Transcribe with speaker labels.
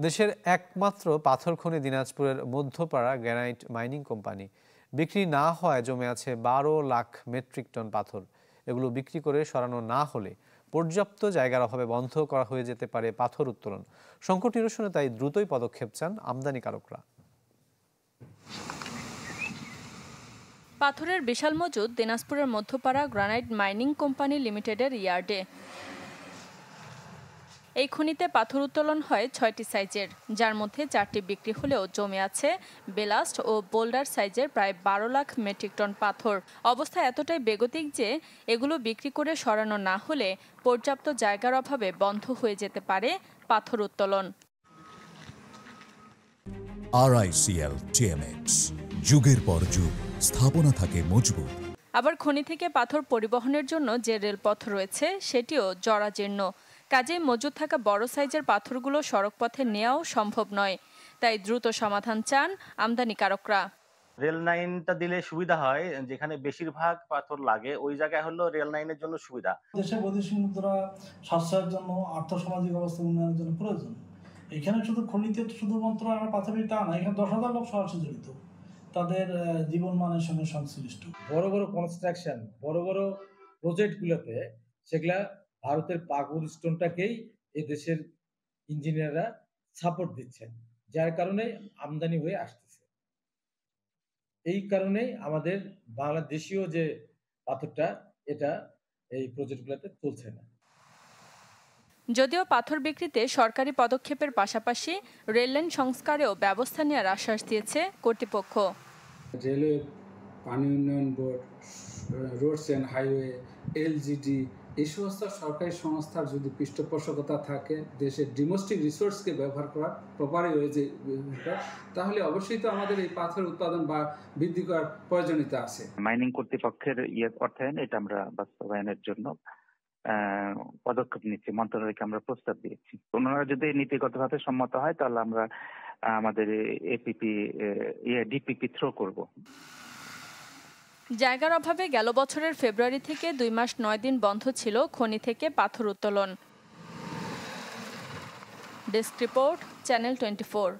Speaker 1: দেশের একমাত্র পাথর খনি দিনাজপুরের মধ্যপাড়া গ্রানাইট মাইনিং কোম্পানি। বিক্রি না হওয়ায় জমে আছে 12 লাখ মেট্রিক টন পাথর। এগুলো বিক্রি করে সরানো না হলে পর্যাপ্ত জায়গার অভাবে বন্ধ করা হয়ে যেতে পারে পাথর উত্তোলন। সংকট নিরসনে তাই দ্রুতই পদক্ষেপ চান আমদানিকারকরা।
Speaker 2: পাথরের বিশাল মজুদ দিনাজপুরের মধ্যপাড়া গ্রানাইট মাইনিং কোম্পানি লিমিটেডের ইয়ার্ডে। এই খনিতে পাথর উত্তোলন হয় 6টি সাইজের, যার মধ্যে 4টি বিক্রি হলেও জমে আছে বেলাস্ট ও বোল্ডার সাইজের প্রায় 12 লাখ মেট্রিক টন পাথর। অবস্থা এতটাই বেগতিক যে এগুলো বিক্রি করে সরানো না হলে পর্যাপ্ত জায়গার অভাবে বন্ধ হয়ে যেতে পারে পাথর উত্তোলন।
Speaker 3: RICL TMX, যুগের পর যুগ স্থাপনা থাকে মজবুত।
Speaker 2: আবার খনি থেকে পাথর পরিবহনের জন্য যে রেলপথ রয়েছে সেটিও জরাজীর্ণ। কাজে মজুদ থাকা বড় সাইজের পাথরগুলো সড়কপথে নেওয়াও সম্ভব নয়। তাই দ্রুত সমাধান চান আমদানিকারকরা।
Speaker 4: রেল লাইনটা দিলে সুবিধা হয়, যেখানে বেশিরভাগ পাথর লাগে ওই জায়গায় হলো রেল লাইনের জন্য সুবিধা।
Speaker 5: দেশে বৈদেশিক মুদ্রা সাশ্রয়ের জন্য, আর্থসামাজিক অবস্থা উন্নয়নের জন্য প্রয়োজন। এখানে শুধু খনিতে শুধুমাত্র আমরা পাথরই তা না, এখানে 10,000 লোক সরাসরি জড়িত, তাদের জীবন মানের সঙ্গে সংশ্লিষ্ট।
Speaker 6: বড় বড় কনস্ট্রাকশন, বড় বড় প্রজেক্টগুলোতে সেগুলা ভারতের পাগুর স্টোনটাকেই এই দেশের ইঞ্জিনিয়াররা সাপোর্ট দিচ্ছেন, যার কারণে আমদানি হয়ে আসতেছে। এই কারণেই আমাদের বাংলাদেশীয় যে পাথরটা এটা এই প্রজেক্টগুলোতে চলছে না।
Speaker 2: যদিও পাথর বিক্রিতে সরকারি পদক্ষেপের পাশাপাশি রেললাইন সংস্কারেও ব্যবস্থা নেওয়ার আশ্বাস দিয়েছে কর্তৃপক্ষ।
Speaker 7: রেলওয়ে, পানি উন্নয়ন board, roads and highway, LGD এই সমস্ত সরকারি সংস্থার যদি পৃষ্ঠপোষকতা থাকে, দেশের ডোমেস্টিক রিসোর্সকে ব্যবহার করার প্রপারলি হয়েছে, তাহলে অবশ্যই তো আমাদের এই পাথর উৎপাদন বা বৃদ্ধি করার প্রয়োজনীয়তা আছে।
Speaker 8: মাইনিং কর্তৃপক্ষের অর্থায়ন এটা আমরা বাস্তবায়নের জন্য পদক্ষেপ নিচ্ছি, মন্ত্রণালয়কে আমরা প্রস্তাব দিয়েছি। ওনারা যদি নীতিগতভাবে সম্মত হয় তাহলে আমরা আমাদের ডিপিপি থ্রো করব।
Speaker 2: জায়গার অভাবে গেল বছরের ফেব্রুয়ারি থেকে 2 মাস 9 দিন বন্ধ ছিল খনি থেকে পাথর উত্তোলন। Desk report, channel 24।